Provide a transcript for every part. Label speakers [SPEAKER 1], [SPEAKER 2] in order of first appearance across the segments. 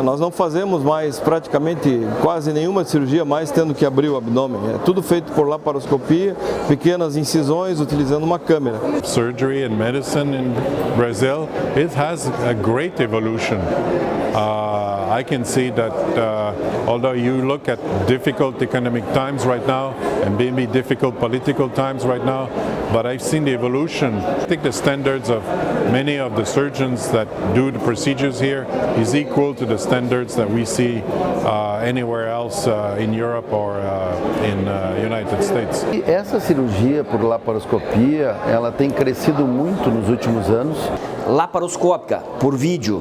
[SPEAKER 1] Nós não fazemos mais praticamente quase nenhuma cirurgia mais tendo que abrir o abdômen. É tudo feito por laparoscopia, pequenas incisões utilizando uma câmera.
[SPEAKER 2] Surgery and medicine in Brazil, it has a great evolution. I can see that although you look at difficult economic times right now and maybe difficult political times right now, but I've seen the evolution. I think the standards of many of the surgeons that do the procedures here is equal to the standards that we see anywhere else in Europe or in United States.
[SPEAKER 3] E essa cirurgia por laparoscopia, ela tem crescido muito nos últimos anos.
[SPEAKER 4] Laparoscópica, por vídeo.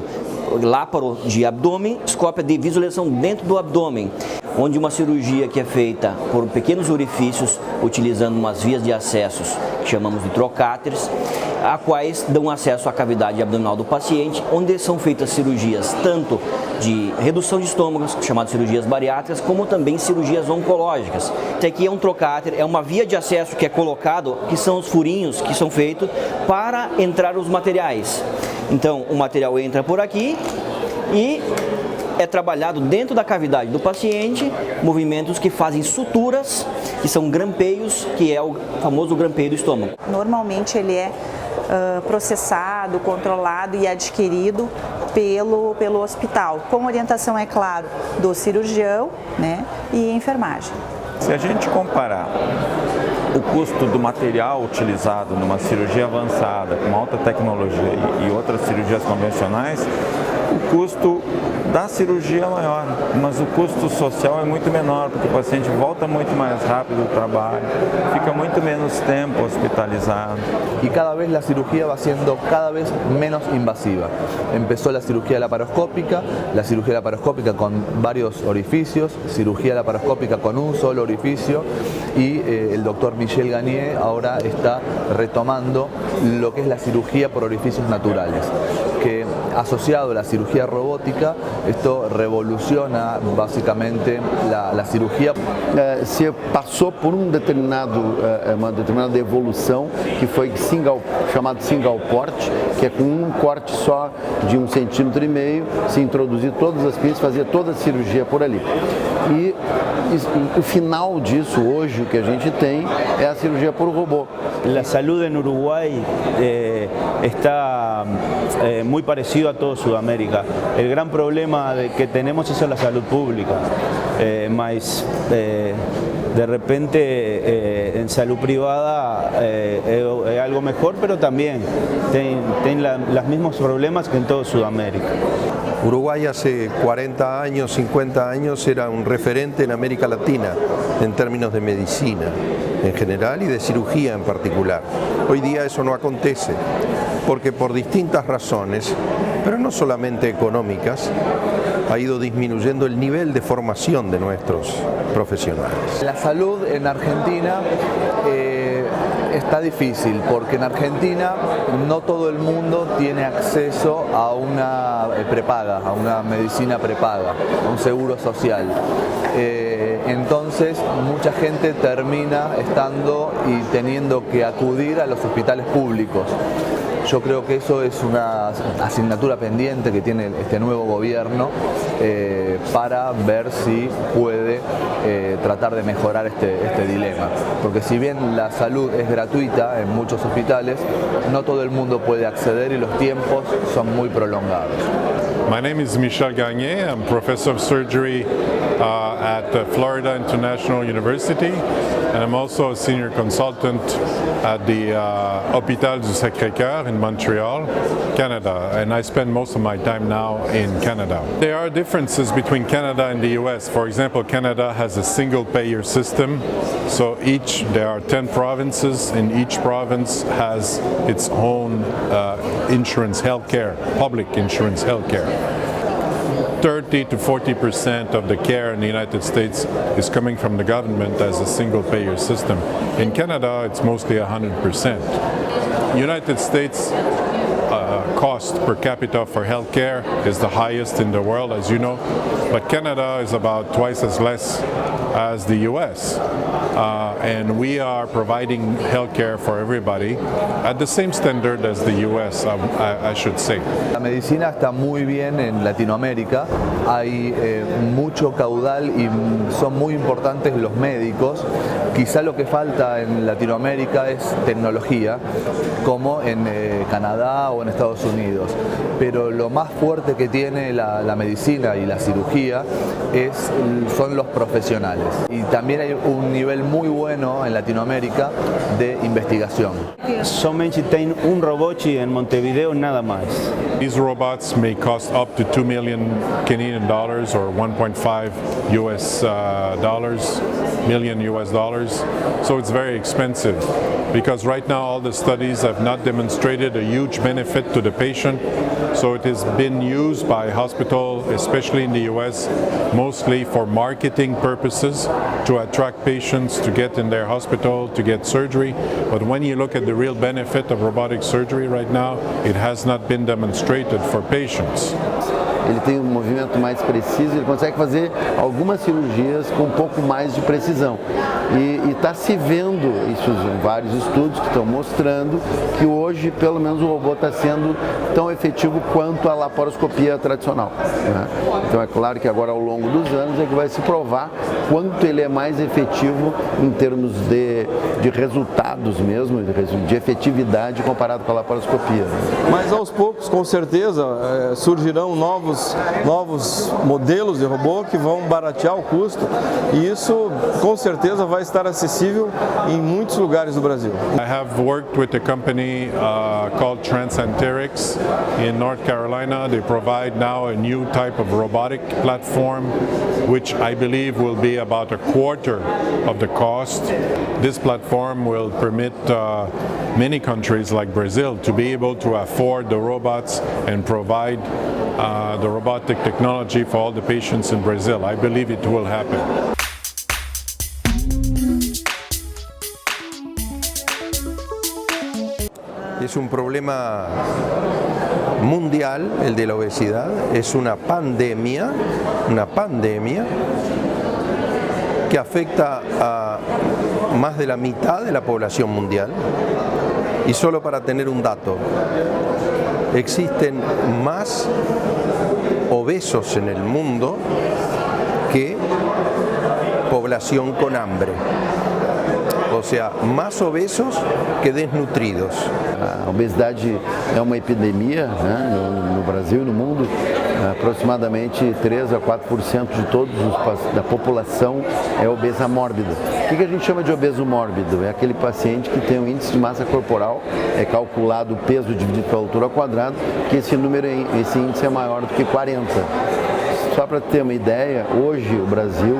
[SPEAKER 4] Láparo de abdômen, escópia de visualização dentro do abdômen, onde uma cirurgia que é feita por pequenos orifícios, utilizando umas vias de acessos que chamamos de trocáteres, a quais dão acesso à cavidade abdominal do paciente, onde são feitas cirurgias tanto de redução de estômagos, chamadas cirurgias bariátricas, como também cirurgias oncológicas. Isso aqui é um trocáter, é uma via de acesso que é colocado, que são os furinhos que são feitos para entrar os materiais. Então, o material entra por aqui e é trabalhado dentro da cavidade do paciente, movimentos que fazem suturas, que são grampeios, que é o famoso grampeio do estômago.
[SPEAKER 5] Normalmente ele é processado, controlado e adquirido pelo hospital, com orientação, é claro, do cirurgião, né, e enfermagem.
[SPEAKER 6] Se a gente comparar o custo do material utilizado numa cirurgia avançada, com alta tecnologia e outras cirurgias convencionais, o custo da cirurgia é maior, mas o custo social é muito menor, porque o paciente volta muito mais rápido do trabalho, fica muito menos tempo hospitalizado.
[SPEAKER 7] Y cada vez la cirugía va siendo cada vez menos invasiva. Empezó la cirugía laparoscópica con varios orificios, cirugía laparoscópica con un solo orificio y el doctor Michel Gagné ahora está retomando lo que es la cirugía por orificios naturales, que asociado a la cirugía robótica, esto revoluciona básicamente la cirugía.
[SPEAKER 3] Se passou por uma determinada evolução que foi chamado single port, que é com um corte só de 1,5 cm, se introduzir todas as pinças, fazer toda a cirurgia por ali. E o final disso hoje, o que a gente tem, é a cirurgia por robô.
[SPEAKER 8] La salud en Uruguay está muy parecido a toda Sudamérica. El gran problema que tenemos es la salud pública, mas de repente en salud privada es algo mejor, pero también tiene los mismos problemas que en toda Sudamérica.
[SPEAKER 9] Uruguay hace 40 años, 50 años era un referente en América Latina en términos de medicina en general y de cirugía en particular. Hoy día eso no acontece porque por distintas razones, pero no solamente económicas, ha ido disminuyendo el nivel de formación de nuestros profesionales.
[SPEAKER 7] La salud en Argentina está difícil porque en Argentina no todo el mundo tiene acceso a una prepaga, a una medicina prepaga, a un seguro social. Entonces mucha gente termina estando y teniendo que acudir a los hospitales públicos. Yo creo que eso es una asignatura pendiente que tiene este nuevo gobierno para ver si puede tratar de mejorar este dilema. Porque si bien la salud es gratuita en muchos hospitales, no todo el mundo puede acceder y los tiempos son muy prolongados.
[SPEAKER 2] My name is Michel Gagné. I'm professor of surgery at Florida International University, and I'm also a senior consultant at the Hôpital du Sacré-Cœur in Montreal, Canada, and I spend most of my time now in Canada. There are differences between Canada and the US. For example, Canada has a single-payer system, so there are 10 provinces, and each province has its own insurance healthcare, public insurance healthcare. 30 to 40% of the care in the United States is coming from the government as a single-payer system. In Canada, it's mostly 100%. United States cost per capita for healthcare is the highest in the world, as you know, but Canada is about twice as less as the US. And we are providing healthcare for everybody at the same standard as the US, I should say.
[SPEAKER 7] La medicina está muy bien en Latinoamérica, hay mucho caudal y son muy importantes los médicos. Quizá lo que falta en Latinoamérica es tecnología, como en Canadá o en Estados Unidos. Pero lo más fuerte que tiene la medicina y la cirugía son los profesionales. Y también hay un nivel muy bueno en Latinoamérica de investigación.
[SPEAKER 8] Somente tem robot en Montevideo nada más.
[SPEAKER 2] These robots may cost up to $2 million Canadian dollars or 1.5 million US dollars. So it's very expensive because right now all the studies have not demonstrated a huge benefit to the patient. So it has been used by hospitals, especially in the US, mostly for marketing purposes to attract patients to get in their hospital to get surgery. But when you look at the real benefit of robotic surgery right now, it has not been demonstrated for patients.
[SPEAKER 3] Ele tem um movimento mais preciso, ele consegue fazer algumas cirurgias com um pouco mais de precisão. E está se vendo, isso em vários estudos que estão mostrando, que hoje pelo menos o robô está sendo tão efetivo quanto a laparoscopia tradicional, né? Então é claro que agora ao longo dos anos é que vai se provar quanto ele é mais efetivo em termos de resultados mesmo, de efetividade comparado com a laparoscopia.
[SPEAKER 1] Mas aos poucos, com certeza, surgirão novos modelos de robô que vão baratear o custo e isso com certeza vai estar acessível em muitos lugares do Brasil.
[SPEAKER 2] I have worked with a company called Transanterix in North Carolina. They provide now a new type of robotic platform which I believe will be about a quarter of the cost. This platform will permit many countries like Brazil to be able to afford the robots and provide the robotic technology for all the patients in Brazil. I believe it will happen.
[SPEAKER 9] Es un problema mundial el de la obesidad, es una pandemia que afecta a más de la mitad de la población mundial. Y solo para tener un dato, existen más obesos en el mundo que población con hambre. O sea, más obesos que desnutridos.
[SPEAKER 3] A obesidade é uma epidemia, né, no Brasil e no mundo. Aproximadamente 3 a 4% de da população é obesa mórbida. O que a gente chama de obeso mórbido? É aquele paciente que tem um índice de massa corporal, é calculado o peso dividido pela altura ao quadrado, que esse índice é maior do que 40. Só para ter uma ideia, hoje o Brasil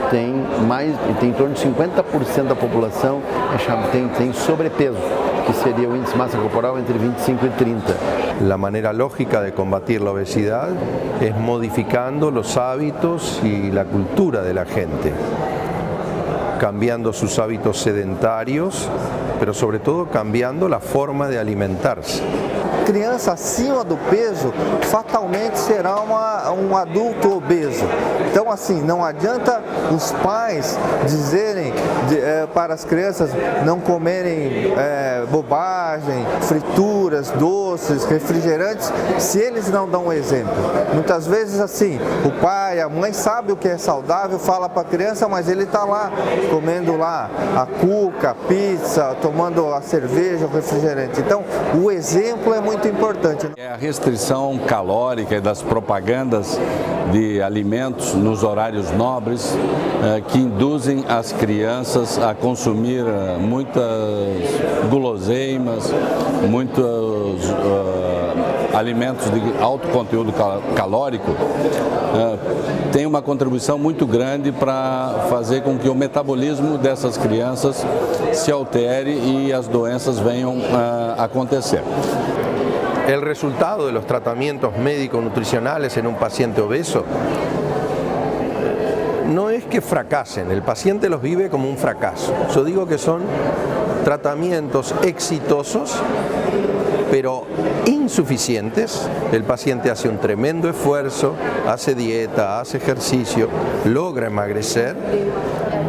[SPEAKER 3] tem em torno de 50% da população tem sobrepeso, que seria o índice de massa corporal entre 25 y 30.
[SPEAKER 9] La manera lógica de combatir la obesidad es modificando los hábitos y la cultura de la gente, cambiando sus hábitos sedentarios, pero sobre todo cambiando la forma de alimentarse.
[SPEAKER 10] Criança acima do peso fatalmente será um adulto obeso. Então, assim, não adianta os pais dizerem para as crianças não comerem bobagem, frituras, doces, refrigerantes, se eles não dão um exemplo. Muitas vezes, assim, o pai, a mãe sabe o que é saudável, fala para a criança, mas ele está lá comendo lá a cuca, a pizza, tomando a cerveja, o refrigerante. Então, o exemplo é muito importante.
[SPEAKER 11] É a restrição calórica e das propagandas de alimentos nos horários nobres que induzem as crianças a consumir muitas guloseimas, muitos alimentos de alto conteúdo calórico, tem uma contribuição muito grande para fazer com que o metabolismo dessas crianças se altere e as doenças venham a acontecer.
[SPEAKER 9] El resultado de los tratamientos médico-nutricionales en un paciente obeso no es que fracasen, el paciente los vive como un fracaso. Yo digo que son tratamientos exitosos pero insuficientes. El paciente hace un tremendo esfuerzo, hace dieta, hace ejercicio, logra emagrecer,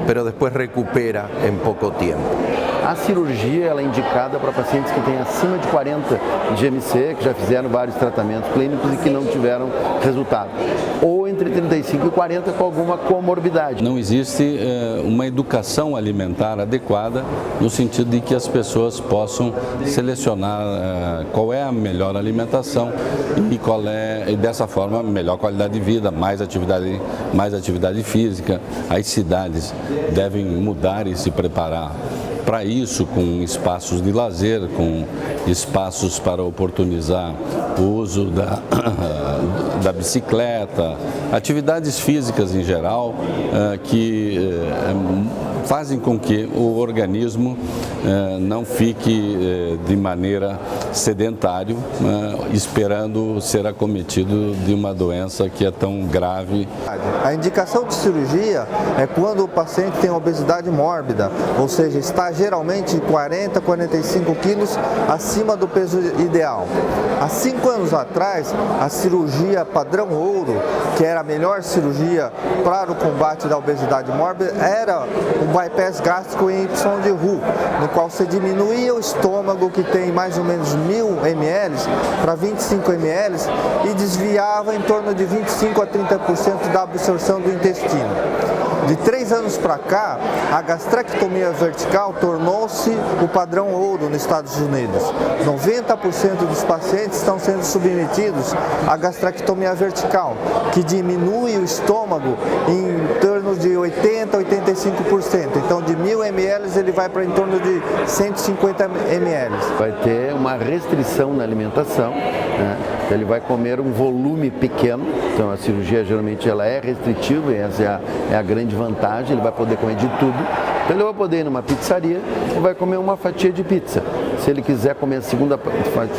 [SPEAKER 9] pero después recupera en poco tiempo.
[SPEAKER 3] A cirurgia ela é indicada para pacientes que têm acima de 40 de IMC, que já fizeram vários tratamentos clínicos e que não tiveram resultado. Ou entre 35 e 40 com alguma comorbidade.
[SPEAKER 11] Não existe uma educação alimentar adequada no sentido de que as pessoas possam selecionar qual é a melhor alimentação e dessa forma melhor qualidade de vida, mais atividade física. As cidades devem mudar e se preparar para isso, com espaços de lazer, com espaços para oportunizar o uso da bicicleta, atividades físicas em geral, que fazem com que o organismo não fique de maneira sedentário, esperando ser acometido de uma doença que é tão grave.
[SPEAKER 10] A indicação de cirurgia é quando o paciente tem obesidade mórbida, ou seja, está geralmente 40, 45 quilos acima do peso ideal. Há 5 anos atrás, a cirurgia padrão ouro, que era a melhor cirurgia para o combate da obesidade mórbida, era o bypass gástrico em Y de Roux, no qual você diminuía o estômago, que tem mais ou menos 1000 ml, para 25 ml e desviava em torno de 25 a 30% da absorção do intestino. De 3 anos para cá, a gastrectomia vertical tornou-se o padrão ouro nos Estados Unidos. 90% dos pacientes estão sendo submetidos à gastrectomia vertical, que diminui o estômago em torno de 80 a 85%. Então, de 1000 ml, ele vai para em torno de 150 ml.
[SPEAKER 3] Vai ter uma restrição na alimentação, né? Ele vai comer um volume pequeno, então a cirurgia geralmente ela é restritiva e essa é a grande vantagem, ele vai poder comer de tudo. Então ele vai poder ir numa pizzaria e vai comer uma fatia de pizza. Se ele quiser comer a segunda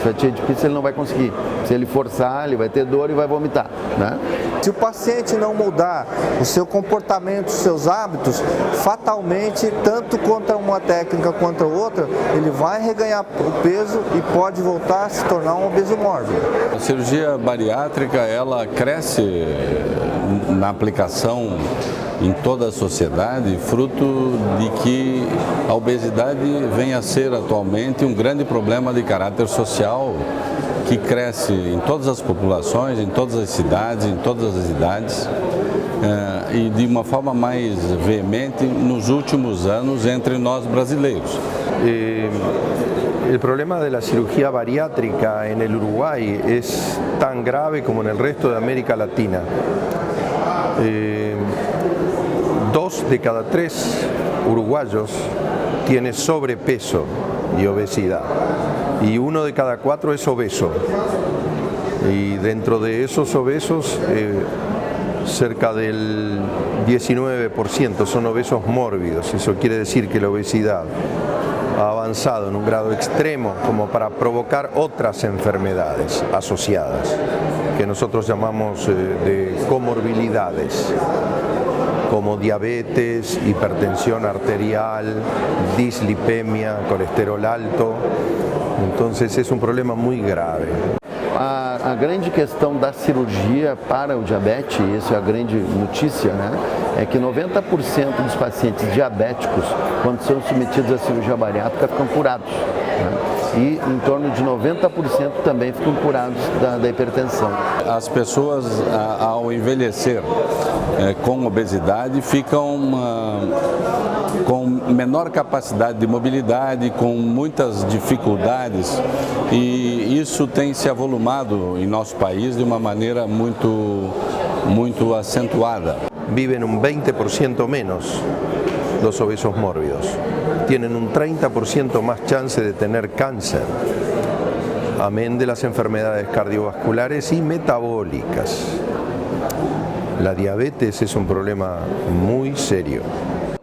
[SPEAKER 3] fatia de pizza, ele não vai conseguir. Se ele forçar, ele vai ter dor e vai vomitar, né?
[SPEAKER 10] Se o paciente não mudar o seu comportamento, os seus hábitos, fatalmente, tanto contra uma técnica quanto outra, ele vai reganhar o peso e pode voltar a se tornar um obeso mórbido.
[SPEAKER 11] A cirurgia bariátrica, ela cresce na aplicação em toda a sociedade, fruto de que a obesidade vem a ser atualmente um grande problema de caráter social que cresce em todas as populações, em todas as cidades, em todas as idades e de uma forma mais veemente nos últimos anos entre nós brasileiros.
[SPEAKER 9] El problema de la cirugía bariátrica en el Uruguay es tan grave como en el resto de América Latina. 2 de cada 3 uruguayos tiene sobrepeso y obesidad y 1 de cada 4 es obeso, y dentro de esos obesos cerca del 19% son obesos mórbidos. Eso quiere decir que la obesidad ha avanzado en un grado extremo como para provocar otras enfermedades asociadas que nosotros llamamos de comorbilidades, como diabetes, hipertensión arterial, dislipemia, colesterol alto. Entonces es un problema muy grave.
[SPEAKER 3] A grande questão da cirurgia para o diabetes, e isso é a grande notícia, né? É que 90% dos pacientes diabéticos, quando são submetidos à cirurgia bariátrica, ficam curados, né? E em torno de 90% também ficam curados da hipertensão.
[SPEAKER 11] As pessoas, ao envelhecer com obesidade, ficam com menor capacidade de mobilidade, com muitas dificuldades, e isso tem se avolumado em nosso país de uma maneira muito acentuada.
[SPEAKER 9] Viven un 20% menos los obesos mórbidos. Tienen un 30% más chance de tener cáncer, amén de las enfermedades cardiovasculares y metabólicas. La diabetes es un problema muy serio.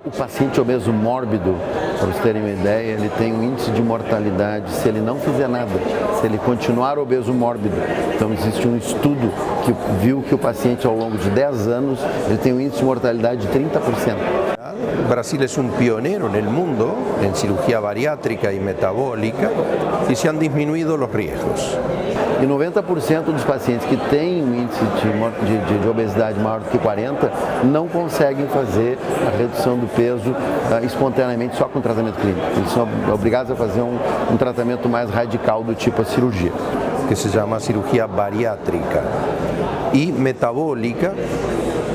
[SPEAKER 3] O paciente obeso mórbido, para vocês terem uma ideia, ele tem um índice de mortalidade, se ele não fizer nada, se ele continuar obeso mórbido. Então existe um estudo que viu que o paciente ao longo de 10 anos, ele tem um índice de mortalidade de 30%.
[SPEAKER 9] Brasil es un pionero en el mundo en cirugía bariátrica y metabólica y se han disminuido los riesgos.
[SPEAKER 3] E 90% dos pacientes que têm um índice de obesidade maior do que 40 não conseguem fazer a redução do peso espontaneamente só com tratamento clínico. Eles são obrigados a fazer um tratamento mais radical do tipo a cirurgia.
[SPEAKER 9] Que se llama cirugía bariátrica y metabólica,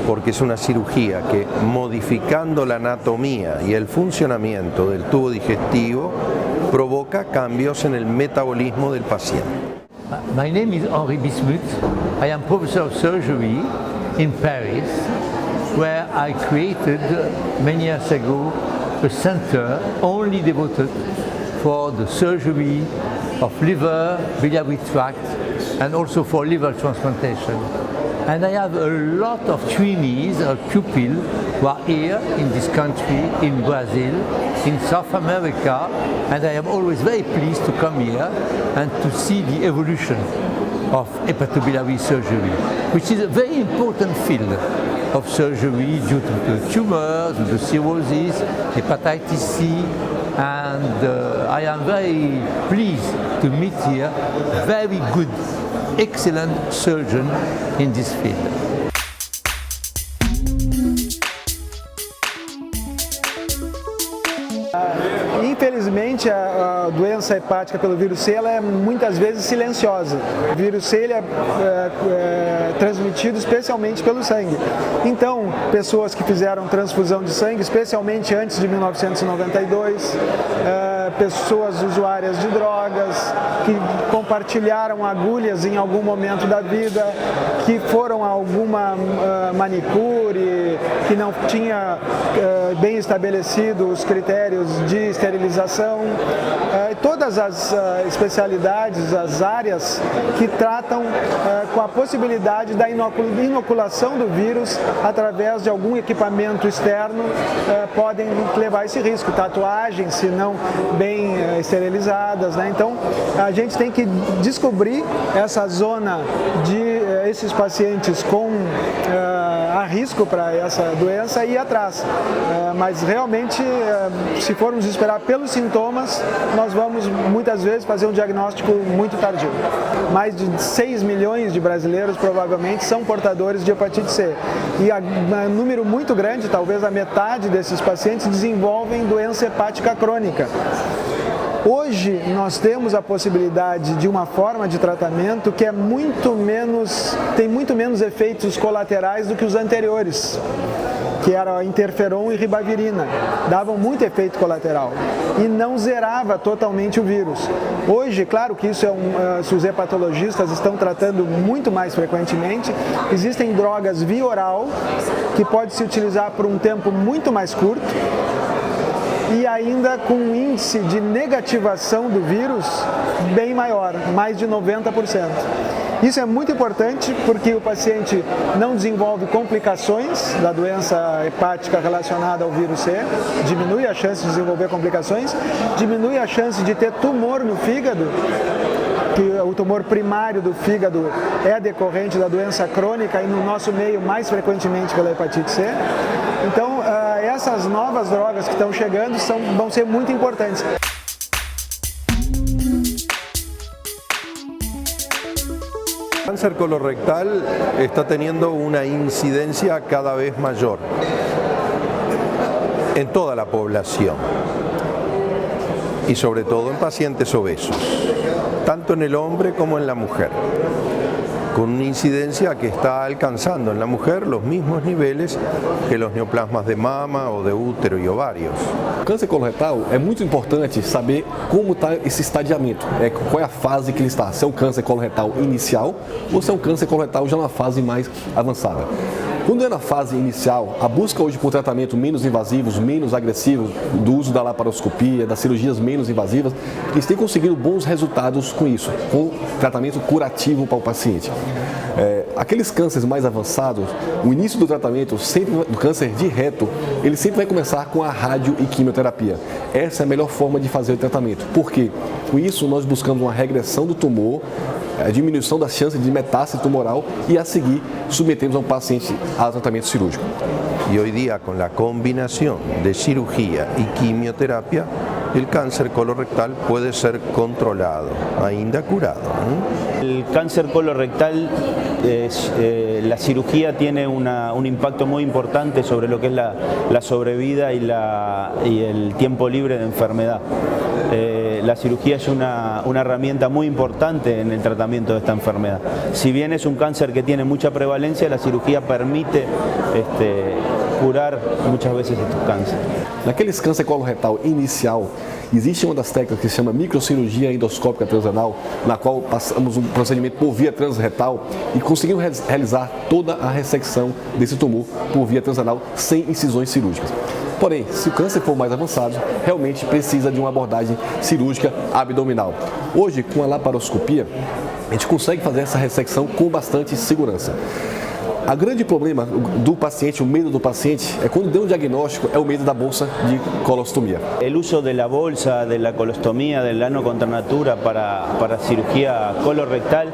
[SPEAKER 9] porque es una cirugía que, modificando la anatomía y el funcionamiento del tubo digestivo, provoca cambios en el metabolismo del paciente.
[SPEAKER 12] My name is Henri Bismuth. I am professor of surgery in Paris, where I created many years ago a center only devoted for the surgery of liver, biliary tract, and also for liver transplantation. And I have a lot of trainees or pupils who are here in this country, in Brazil, in South America, and I am always very pleased to come here and to see the evolution of hepatobiliary surgery, which is a very important field of surgery due to the tumors, to the cirrhosis, hepatitis C, and I am very pleased to meet here very good, excellent surgeon in this field.
[SPEAKER 13] Infelizmente, a doença hepática pelo vírus C ela é muitas vezes silenciosa. O vírus C ele é transmitido especialmente pelo sangue. Então, pessoas que fizeram transfusão de sangue, especialmente antes de 1992, pessoas usuárias de drogas, que compartilharam agulhas em algum momento da vida, que foram a alguma manicure, que não tinha bem estabelecido os critérios de esterilização, todas as especialidades, as áreas que tratam com a possibilidade da inoculação do vírus através de algum equipamento externo podem levar esse risco. Tatuagens, se não bem esterilizadas, né? Então, a gente tem que descobrir essa zona de esses pacientes com a risco para essa doença e ir atrás. Mas realmente, se formos esperar pelos sintomas, nós vamos muitas vezes fazer um diagnóstico muito tardio. Mais de 6 milhões de brasileiros provavelmente são portadores de hepatite C. E um número muito grande, talvez a metade desses pacientes, desenvolvem doença hepática crônica. Hoje nós temos a possibilidade de uma forma de tratamento que tem muito menos efeitos colaterais do que os anteriores, que era a interferon e ribavirina, davam muito efeito colateral e não zerava totalmente o vírus. Hoje, claro que isso se os hepatologistas estão tratando muito mais frequentemente, existem drogas via oral que pode se utilizar por um tempo muito mais curto, e ainda com um índice de negativação do vírus bem maior, mais de 90%. Isso é muito importante porque o paciente não desenvolve complicações da doença hepática relacionada ao vírus C, diminui a chance de desenvolver complicações, diminui a chance de ter tumor no fígado, que o tumor primário do fígado é decorrente da doença crônica e no nosso meio mais frequentemente pela hepatite C. Então, essas novas drogas que estão chegando vão ser muito importantes.
[SPEAKER 9] El cáncer colorectal está teniendo una incidencia cada vez mayor en toda la población y sobre todo en pacientes obesos, tanto en el hombre como en la mujer, con una incidencia que está alcanzando en la mujer los mismos niveles que los neoplasmas de mama ou de útero e ovários.
[SPEAKER 14] O câncer coloretal é muito importante saber como está esse estadiamento, qual é a fase que ele está, se é um câncer coloretal inicial ou se é um câncer coloretal já na fase mais avançada. Quando é na fase inicial, a busca hoje por tratamento menos invasivos, menos agressivos, do uso da laparoscopia, das cirurgias menos invasivas, eles têm conseguido bons resultados com isso, com tratamento curativo para o paciente. Aqueles cânceres mais avançados, o início do tratamento, sempre do câncer de reto, ele sempre vai começar com a rádio e quimioterapia. Essa é a melhor forma de fazer o tratamento. Por quê? Com isso, nós buscamos uma regressão do tumor, a diminuição das chances de metástase tumoral e a seguir submetemos ao paciente a tratamento cirúrgico.
[SPEAKER 9] Y hoy día con la combinación de cirugía y quimioterapia, el cáncer colorectal puede ser controlado, ainda curado.
[SPEAKER 8] El cáncer colorectal, la cirugía tiene un impacto muy importante sobre lo que es la sobrevida y el tiempo libre de enfermedad. La cirugía es una herramienta muy importante en el tratamiento de esta enfermedad. Si bien es un cáncer que tiene mucha prevalencia, la cirugía permite curar muitas vezes estes cânceres.
[SPEAKER 14] Naqueles câncer coloretal inicial, existe uma das técnicas que se chama microcirurgia endoscópica transrenal, na qual passamos um procedimento por via transretal e conseguimos realizar toda a ressecção desse tumor por via transrenal sem incisões cirúrgicas. Porém, se o câncer for mais avançado, realmente precisa de uma abordagem cirúrgica abdominal. Hoje, com a laparoscopia, a gente consegue fazer essa ressecção com bastante segurança. O grande problema do paciente, o medo do paciente, é quando dê um diagnóstico, é o medo da bolsa de colostomia.
[SPEAKER 8] El uso de la bolsa, de la colostomía, del ano contra natura para cirugía colorectal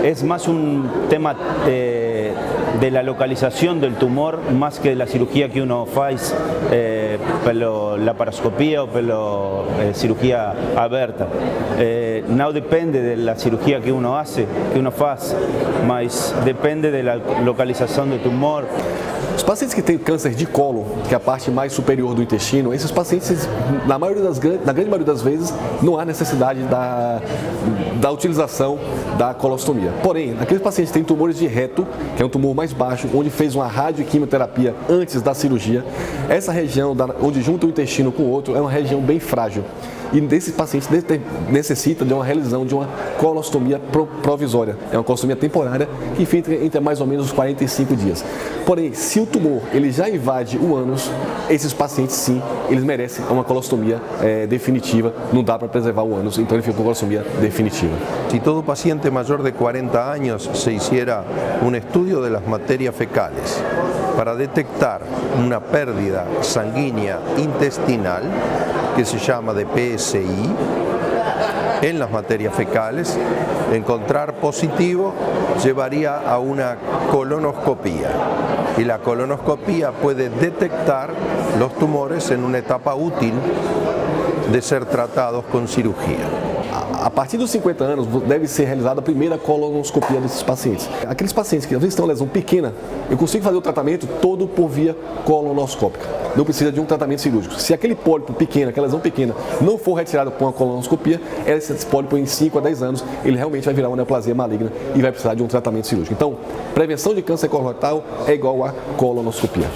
[SPEAKER 8] es más un tema de la localización del tumor más que de la cirugía que uno faz pela laparoscopia ou pela cirurgia aberta. Não depende da cirurgia que uno faz, mas depende da localização do tumor.
[SPEAKER 14] Os pacientes que têm câncer de colo, que é a parte mais superior do intestino, esses pacientes, na grande maioria das vezes, não há necessidade da utilização da colostomia. Porém, aqueles pacientes que têm tumores de reto, que é um tumor mais baixo, onde fez uma radioquimioterapia antes da cirurgia, essa região onde junta o intestino com o outro é uma região bem frágil. E desse paciente necessita de uma realização de uma colostomia provisória. É uma colostomia temporária que fica entre mais ou menos os 45 dias. Porém, se o tumor ele já invade o ânus, esses pacientes sim, eles merecem uma colostomia definitiva. Não dá para preservar o ânus, então ele fica com colostomia definitiva.
[SPEAKER 9] Si todo paciente mayor de 40 años se hiciera un estudio de las materias fecales para detectar una pérdida sanguínea intestinal, que se llama de PSI, en las materias fecales, encontrar positivo llevaría a una colonoscopía. Y la colonoscopía puede detectar los tumores en una etapa útil de ser tratados con cirugía.
[SPEAKER 14] A partir dos 50 anos deve ser realizada a primeira colonoscopia desses pacientes. Aqueles pacientes que às vezes têm uma lesão pequena, eu consigo fazer o tratamento todo por via colonoscópica. Não precisa de um tratamento cirúrgico. Se aquele pólipo pequeno, aquela lesão pequena, não for retirada por uma colonoscopia, esse pólipo em 5 a 10 anos, ele realmente vai virar uma neoplasia maligna e vai precisar de um tratamento cirúrgico. Então, prevenção de câncer coloretal é igual a colonoscopia.